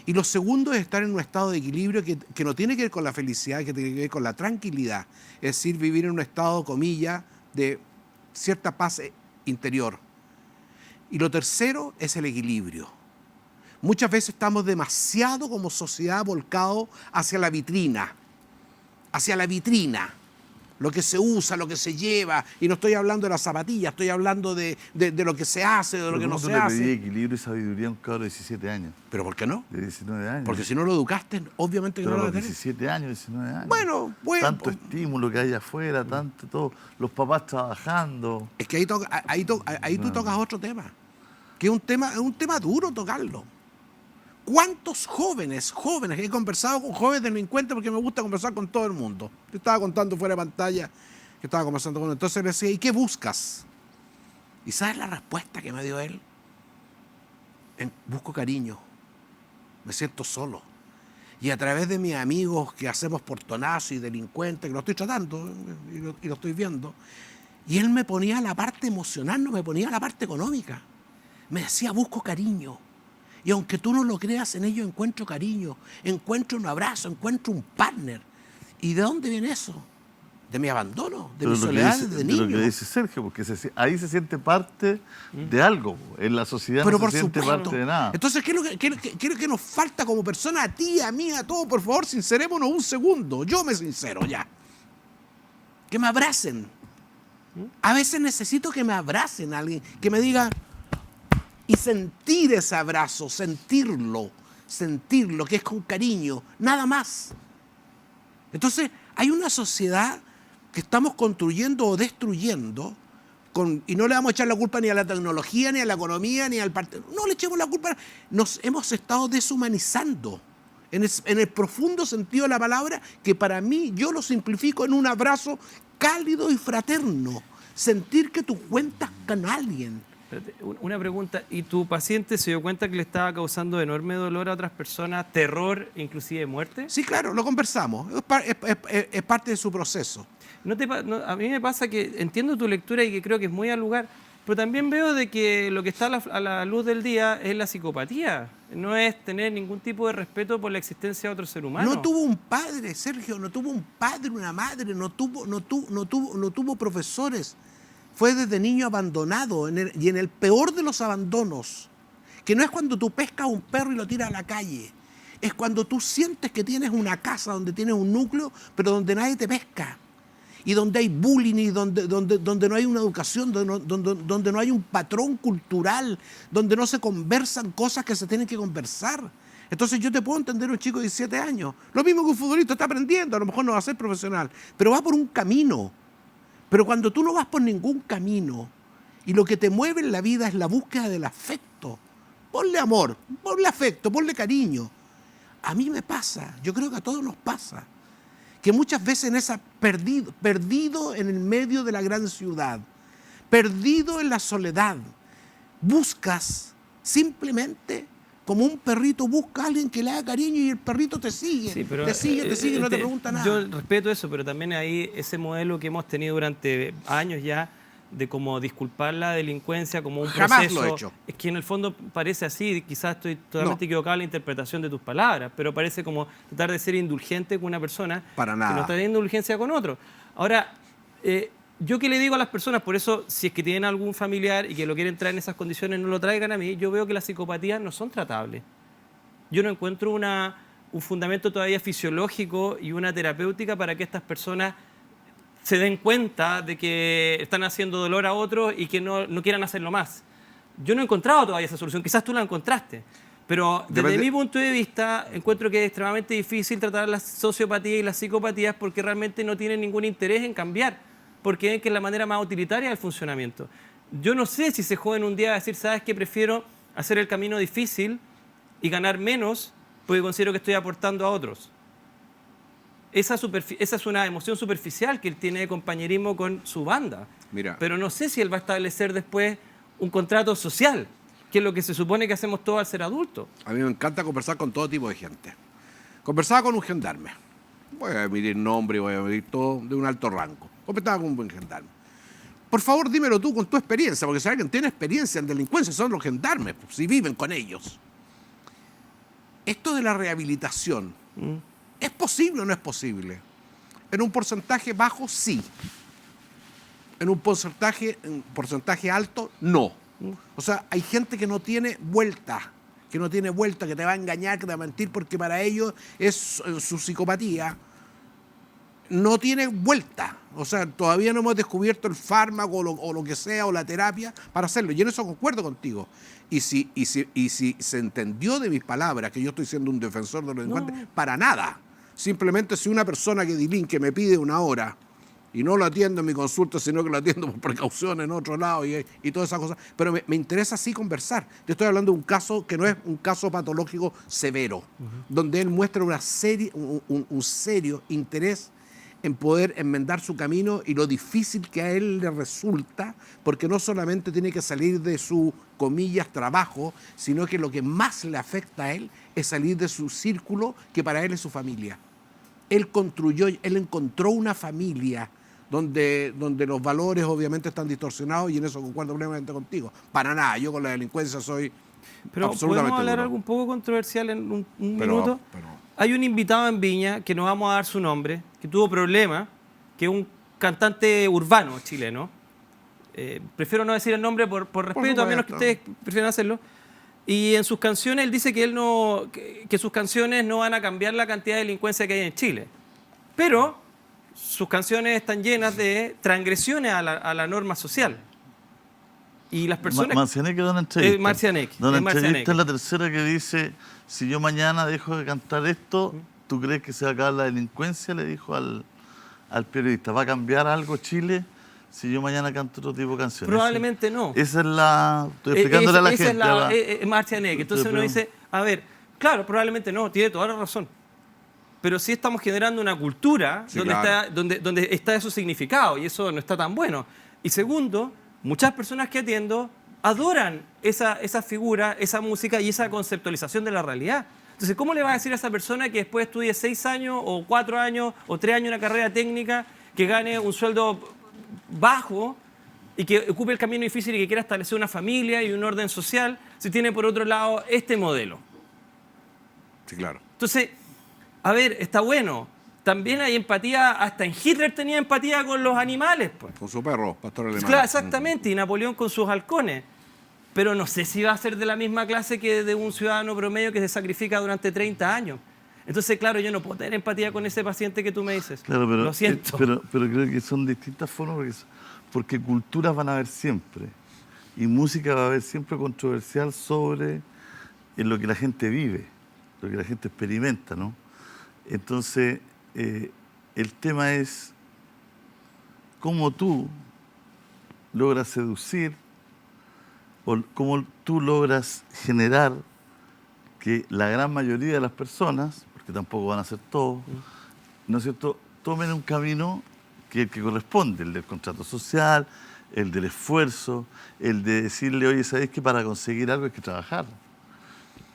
Y lo segundo es estar en un estado de equilibrio que no tiene que ver con la felicidad, que tiene que ver con la tranquilidad. Es decir, vivir en un estado, comillas, de cierta paz interior. Y lo tercero es el equilibrio. Muchas veces estamos demasiado como sociedad volcados hacia la vitrina. Lo que se usa, lo que se lleva. Y no estoy hablando de las zapatillas, estoy hablando de lo que se hace, de lo que no se hace. ¿Cómo le pedí equilibrio y sabiduría a un cabro de 17 años? ¿Pero por qué no? De 19 años. Porque si no lo educaste, obviamente que Pero no a lo los tenés. 17 años, 19 años. Bueno. Tanto estímulo que hay afuera, tanto todo. Los papás trabajando. Es que ahí tú tocas otro tema. Que es un tema duro tocarlo. ¿Cuántos jóvenes, he conversado con jóvenes delincuentes porque me gusta conversar con todo el mundo? Yo estaba contando fuera de pantalla que estaba conversando con él. Entonces le decía, ¿y qué buscas? ¿Y sabes la respuesta que me dio él? busco cariño, me siento solo. Y a través de mis amigos que hacemos portonazos y delincuentes, que lo estoy tratando y lo estoy viendo, y él me ponía la parte emocional, no me ponía la parte económica. Me decía, busco cariño. Y aunque tú no lo creas, en ello encuentro cariño, encuentro un abrazo, encuentro un partner. ¿Y de dónde viene eso? De mi abandono, de mi soledad desde niño. De lo que dice Sergio, porque ahí se siente parte de algo. En la sociedad Pero no por se siente supuesto. parte de nada. Entonces, ¿qué es lo que nos falta como persona? A ti, a mí, a todos, por favor, sincerémonos un segundo. Yo me sincero ya. Que me abracen. A veces necesito que me abracen a alguien, que me diga, y sentir ese abrazo, sentirlo, que es con cariño, nada más. Entonces, hay una sociedad que estamos construyendo o destruyendo, y no le vamos a echar la culpa ni a la tecnología, ni a la economía, ni al partido. No le echemos la culpa. Nos hemos estado deshumanizando, en el profundo sentido de la palabra, que para mí yo lo simplifico en un abrazo cálido y fraterno. Sentir que tú cuentas con alguien. Espérate, una pregunta, ¿y tu paciente se dio cuenta que le estaba causando enorme dolor a otras personas, terror, inclusive muerte? Sí, claro, lo conversamos. Es parte de su proceso. A mí me pasa que entiendo tu lectura y que creo que es muy al lugar, pero también veo de que lo que está a la luz del día es la psicopatía. No es tener ningún tipo de respeto por la existencia de otro ser humano. No tuvo un padre, Sergio, no tuvo un padre, una madre, no tuvo profesores. Fue desde niño abandonado, y en el peor de los abandonos, que no es cuando tú pescas a un perro y lo tiras a la calle, es cuando tú sientes que tienes una casa donde tienes un núcleo, pero donde nadie te pesca, y donde hay bullying, y donde no hay una educación, donde no hay un patrón cultural, donde no se conversan cosas que se tienen que conversar. Entonces yo te puedo entender un chico de 17 años, lo mismo que un futbolista está aprendiendo, a lo mejor no va a ser profesional, pero va por un camino. Pero cuando tú no vas por ningún camino y lo que te mueve en la vida es la búsqueda del afecto, ponle amor, ponle afecto, ponle cariño. A mí me pasa, yo creo que a todos nos pasa, que muchas veces perdido en el medio de la gran ciudad, perdido en la soledad, buscas simplemente, como un perrito busca a alguien que le haga cariño y el perrito te sigue, Sí, pero, te sigue, no te pregunta nada. Yo respeto eso, pero también hay ese modelo que hemos tenido durante años ya de como disculpar la delincuencia como un Jamás proceso. lo he hecho. Es que en el fondo parece así, quizás estoy totalmente equivocado en la interpretación de tus palabras, pero parece como tratar de ser indulgente con una persona Para nada. que no está teniendo indulgencia con otro. Ahora, yo que le digo a las personas, por eso, si es que tienen algún familiar y que lo quieren traer en esas condiciones, no lo traigan a mí. Yo veo que las psicopatías no son tratables. Yo no encuentro un fundamento todavía fisiológico y una terapéutica para que estas personas se den cuenta de que están haciendo dolor a otros y que no quieran hacerlo más. Yo no he encontrado todavía esa solución. Quizás tú la encontraste. Pero desde mi punto de vista, encuentro que es extremadamente difícil tratar las sociopatías y las psicopatías porque realmente no tienen ningún interés en cambiar, porque es que es la manera más utilitaria del funcionamiento. Yo no sé si ese joven un día va a decir, ¿sabes qué? Prefiero hacer el camino difícil y ganar menos porque considero que estoy aportando a otros. Esa es una emoción superficial que él tiene de compañerismo con su banda. Mira. Pero no sé si él va a establecer después un contrato social, que es lo que se supone que hacemos todos al ser adultos. A mí me encanta conversar con todo tipo de gente. Conversaba con un gendarme. Voy a emitir nombre, voy a emitir todo de un alto rango. Conversaba con un buen gendarme. Por favor, dímelo tú con tu experiencia, porque si alguien tiene experiencia en delincuencia son los gendarmes, pues, si viven con ellos. Esto de la rehabilitación, ¿es posible o no es posible? En un porcentaje bajo, sí. En un porcentaje alto, no. O sea, hay gente que no tiene vuelta, que te va a engañar, que te va a mentir, porque para ellos es su psicopatía. No tiene vuelta. O sea, todavía no hemos descubierto el fármaco o lo que sea, o la terapia para hacerlo. Y en eso concuerdo contigo. Y si se entendió de mis palabras que yo estoy siendo un defensor de los delincuentes, para nada. Simplemente si una persona que me pide una hora y no lo atiendo en mi consulta, sino que lo atiendo por precaución en otro lado y todas esas cosas. Pero me interesa sí conversar. Te estoy hablando de un caso que no es un caso patológico severo, donde él muestra un serio interés en poder enmendar su camino y lo difícil que a él le resulta, porque no solamente tiene que salir de su, comillas, trabajo, sino que lo que más le afecta a él es salir de su círculo, que para él es su familia. Él encontró una familia donde los valores obviamente están distorsionados, y en eso concuerdo plenamente contigo. Para nada, yo con la delincuencia soy Pero absolutamente ¿podemos hablar duro. algo un poco controversial en un Pero- minuto? Hay un invitado en Viña, que no vamos a dar su nombre, que tuvo problemas, que es un cantante urbano chileno. Prefiero no decir el nombre por respeto, a menos que supuesto. ustedes prefieran hacerlo. Y en sus canciones él dice que que sus canciones no van a cambiar la cantidad de delincuencia que hay en Chile. Pero sus canciones están llenas de transgresiones a la norma social. Y las personas... Marcianeque da una entrevista. Marcianeque, Da una es Marcianeque. entrevista, es la tercera que dice, si yo mañana dejo de cantar esto, ¿tú crees que se va a acabar la delincuencia? Le dijo al periodista. ¿Va a cambiar algo Chile si yo mañana canto otro tipo de canciones? Probablemente no. Esa es la... Estoy explicándole a la Esa gente. es Marcianeque. Entonces uno dice, a ver, claro, probablemente no, tiene toda la razón. Pero sí estamos generando una cultura Sí, donde, claro. donde está eso significado, y eso no está tan bueno. Y segundo, muchas personas que atiendo adoran esa figura, esa música y esa conceptualización de la realidad. Entonces, ¿cómo le vas a decir a esa persona que después estudie 6 años o 4 años o 3 años una carrera técnica, que gane un sueldo bajo y que ocupe el camino difícil y que quiera establecer una familia y un orden social, si tiene por otro lado este modelo? Sí, claro. Entonces, a ver, está bueno. También hay empatía, hasta en Hitler tenía empatía con los animales, pues. Con su perro, pastor alemán. Claro, exactamente, y Napoleón con sus halcones. Pero no sé si va a ser de la misma clase que de un ciudadano promedio que se sacrifica durante 30 años. Entonces, claro, yo no puedo tener empatía con ese paciente que tú me dices. Claro, pero, Lo siento. pero creo que son distintas formas, porque culturas van a haber siempre. Y música va a haber siempre controversial sobre en lo que la gente vive, lo que la gente experimenta, ¿no? Entonces, el tema es cómo tú logras seducir o cómo tú logras generar que la gran mayoría de las personas, porque tampoco van a ser todos, ¿no es cierto?, tomen un camino que corresponde, el del contrato social, el del esfuerzo, el de decirle, oye, ¿sabes que para conseguir algo hay que trabajar?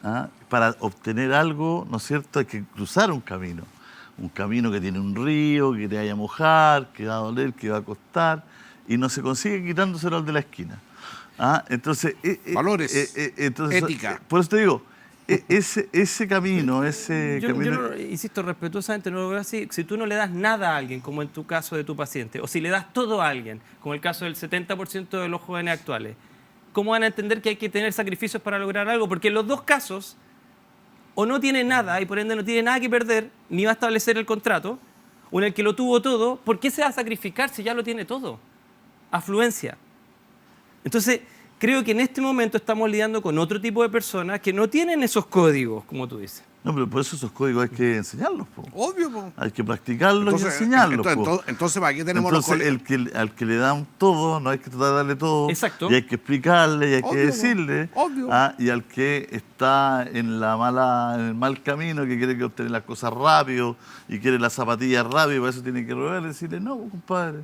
¿Ah? Para obtener algo, ¿no es cierto?, hay que cruzar un camino que tiene un río, que te vaya a mojar, que va a doler, que va a costar, y no se consigue quitándoselo al de la esquina. ¿Ah? Entonces, Valores, entonces, ética. Por eso te digo, ese camino, Yo camino... insisto, respetuosamente, no lo veo así. Si tú no le das nada a alguien, como en tu caso de tu paciente, o si le das todo a alguien, como el caso del 70% de los jóvenes actuales, ¿cómo van a entender que hay que tener sacrificios para lograr algo? Porque en los dos casos, o no tiene nada y por ende no tiene nada que perder, ni va a establecer el contrato, o en el que lo tuvo todo, ¿por qué se va a sacrificar si ya lo tiene todo? Afluencia. Entonces, creo que en este momento estamos lidiando con otro tipo de personas que no tienen esos códigos, como tú dices. No, pero por eso esos códigos hay que enseñarlos, po. Obvio, po. Hay que practicarlos y enseñarlos, po. Entonces, ¿para qué tenemos los Entonces, al que le dan todo, no hay que tratar de darle todo. Exacto. Y hay que explicarle, y hay que Obvio, decirle. obvio. Y al que está en el mal camino, que quiere que obtener las cosas rápido y quiere las zapatillas rápido, para eso tiene que rogarle y decirle, no, compadre.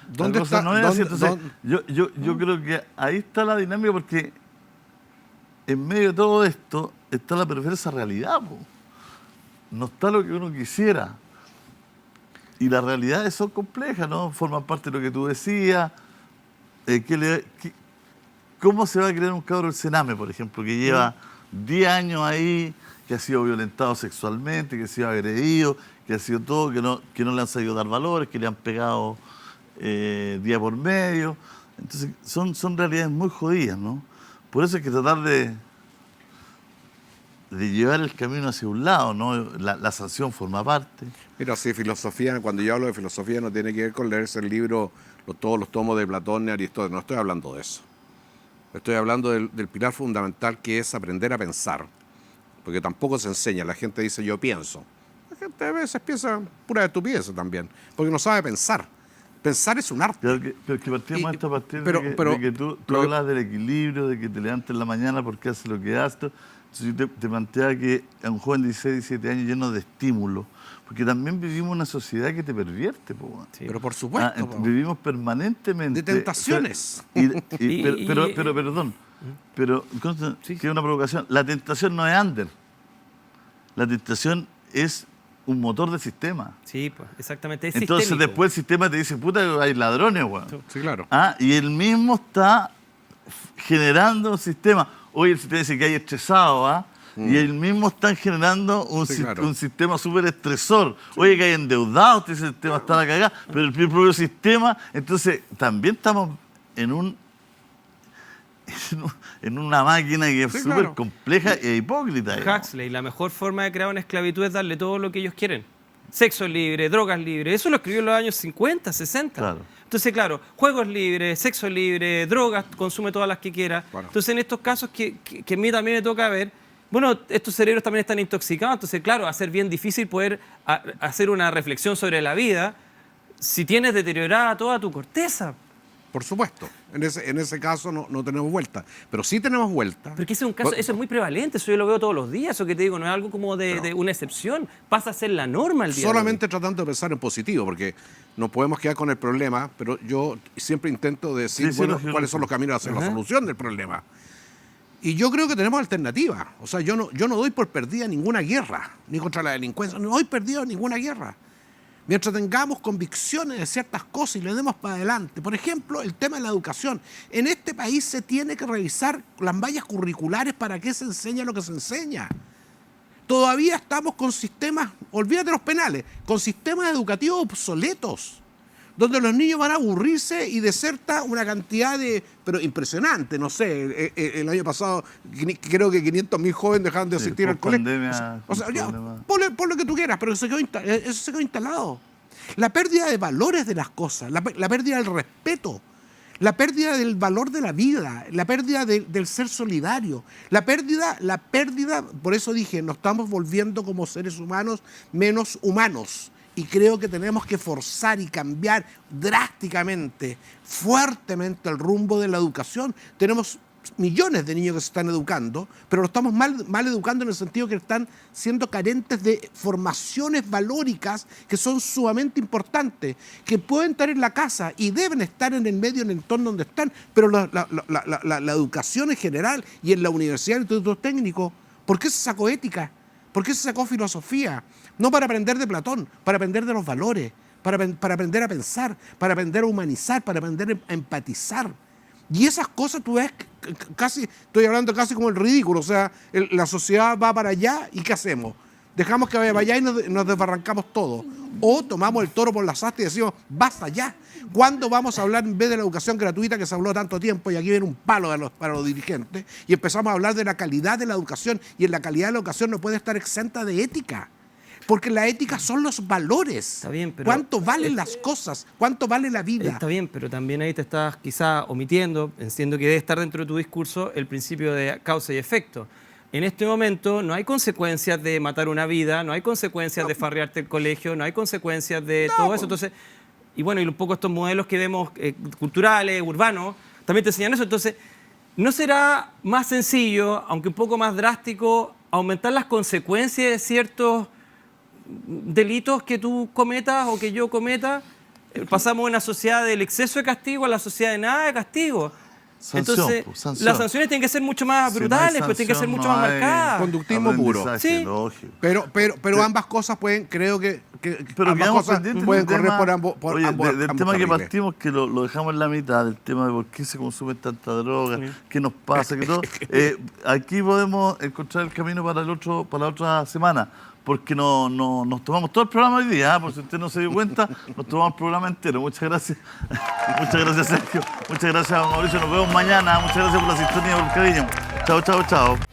¿Dónde la cosa está- no es así. dónde- Entonces, yo creo que ahí está la dinámica, porque en medio de todo esto está la perversa realidad, po. No está lo que uno quisiera. Y las realidades son complejas, ¿no? Forman parte de lo que tú decías. ¿Cómo se va a crear un cabro del Sename, por ejemplo, que lleva 10 años ahí, que ha sido violentado sexualmente, que ha sido agredido, que ha sido todo, que no le han sabido dar valores, que le han pegado día por medio? Entonces, son realidades muy jodidas, ¿no? Por eso hay que tratar de llevar el camino hacia un lado, ¿no? La sanción forma parte. Mira, sí, filosofía, cuando yo hablo de filosofía no tiene que ver con leerse el libro, todos los tomos de Platón y Aristóteles, no estoy hablando de eso. Estoy hablando del pilar fundamental, que es aprender a pensar, porque tampoco se enseña. La gente dice yo pienso. La gente a veces piensa pura estupidez también, porque no sabe pensar. Pensar es un arte. Pero que partimos Y- esto a partir pero- de que tú lo que- hablas del equilibrio, de que te levantes en la mañana porque haces lo que haces. Entonces yo te planteaba que a un joven de 16, 17 años lleno de estímulos, porque también vivimos una sociedad que te pervierte, po, weón. Sí. Pero por supuesto. po. Vivimos permanentemente. De tentaciones. Pero perdón, pero consta Sí, que es una provocación. La tentación no es under. La tentación es un motor del sistema. Sí, pues, exactamente. Es Entonces sistémico. después el sistema te dice, puta, hay ladrones, weón. Sí, claro. Y él mismo está generando un sistema. Hoy el sistema dice que hay estresado, y él mismo está generando un, Sí, claro. un sistema súper estresor. Oye, que hay endeudados, ese sistema está a la cagada, pero el propio sistema, entonces también estamos en una máquina que es Sí, súper claro. compleja e hipócrita. digamos. Huxley, la mejor forma de crear una esclavitud es darle todo lo que ellos quieren. Sexo libre, drogas libres. Eso lo escribió en los años 50, 60. Claro. Entonces, claro, juegos libres, sexo libre, drogas, consume todas las que quiera. Claro. Entonces, en estos casos que a mí también me toca ver, bueno, estos cerebros también están intoxicados. Entonces, claro, va a ser bien difícil poder hacer una reflexión sobre la vida si tienes deteriorada toda tu corteza. Por supuesto. En ese caso no tenemos vuelta. Pero sí tenemos vuelta. Porque ese es un caso, eso es muy prevalente, eso yo lo veo todos los días, eso que te digo, no es algo como de una excepción, pasa a ser la norma el día de hoy. Solamente tratando de pensar en positivo, porque no podemos quedar con el problema, pero yo siempre intento decir, Sí, bueno, lógico. cuáles son los caminos hacia la solución del problema. Y yo creo que tenemos alternativas. O sea, yo no doy por perdida ninguna guerra, ni contra la delincuencia, no doy perdido ninguna guerra. Mientras tengamos convicciones de ciertas cosas y le demos para adelante. Por ejemplo, el tema de la educación. En este país se tiene que revisar las mallas curriculares para qué se enseña lo que se enseña. Todavía estamos con sistemas, olvídate los penales, con sistemas educativos obsoletos, donde los niños van a aburrirse y deserta una cantidad pero impresionante, no sé, el año pasado creo que 500.000 jóvenes dejaron de asistir al colegio. O sea, ya, pon lo que tú quieras, pero eso se quedó instalado. La pérdida de valores de las cosas, la pérdida del respeto, la pérdida del valor de la vida, la pérdida del ser solidario, la pérdida, por eso dije, nos estamos volviendo como seres humanos menos humanos. Y creo que tenemos que forzar y cambiar drásticamente, fuertemente el rumbo de la educación. Tenemos millones de niños que se están educando, pero lo estamos mal educando en el sentido que están siendo carentes de formaciones valóricas que son sumamente importantes, que pueden estar en la casa y deben estar en el medio, en el entorno donde están, pero la educación en general y en la universidad y el instituto técnico, ¿por qué se sacó ética? ¿Por qué se sacó filosofía? No para aprender de Platón, para aprender de los valores, para aprender a pensar, para aprender a humanizar, para aprender a empatizar. Y esas cosas tú ves casi, estoy hablando casi como el ridículo, o sea, la sociedad va para allá y ¿qué hacemos? Dejamos que vaya para allá y nos desbarrancamos todo. O tomamos el toro por las astas y decimos, basta ya. ¿Cuándo vamos a hablar en vez de la educación gratuita que se habló tanto tiempo y aquí viene un palo para los dirigentes y empezamos a hablar de la calidad de la educación y en la calidad de la educación no puede estar exenta de ética? Porque la ética son los valores. Está bien, pero ¿Cuánto valen las cosas? ¿Cuánto vale la vida? Está bien, pero también ahí te estás quizá omitiendo, entiendo que debe estar dentro de tu discurso el principio de causa y efecto. En este momento no hay consecuencias de matar una vida, no hay consecuencias de farrearte el colegio, no hay consecuencias de todo eso. Entonces, y bueno, y un poco estos modelos que vemos culturales, urbanos, también te enseñan eso. Entonces, ¿no será más sencillo, aunque un poco más drástico, aumentar las consecuencias de ciertos delitos que tú cometas o que yo cometa? Pasamos de una sociedad del exceso de castigo a la sociedad de nada de castigo. Sanción, Entonces, pues, sanción. las sanciones tienen que ser mucho más Si no hay brutales, pues tienen que ser sanción, mucho no más hay marcadas. Conductismo puro. aprendizaje, Sí. lógico. Pero ambas cosas pueden, creo que Pero ambas quedamos cosas pendientes pueden del correr tema, por ambos oye, ambos del ambos tema que carriles. partimos, que lo dejamos en la mitad, del tema de por qué se consume tanta droga, qué nos pasa, que todo. Aquí podemos encontrar el camino para la otra semana, porque nos tomamos todo el programa hoy día, por si usted no se dio cuenta, nos tomamos el programa entero. Muchas gracias. Muchas gracias, Sergio. Muchas gracias, Mauricio. Nos vemos mañana. Muchas gracias por la sintonía, por el cariño. Chao, chao, chao.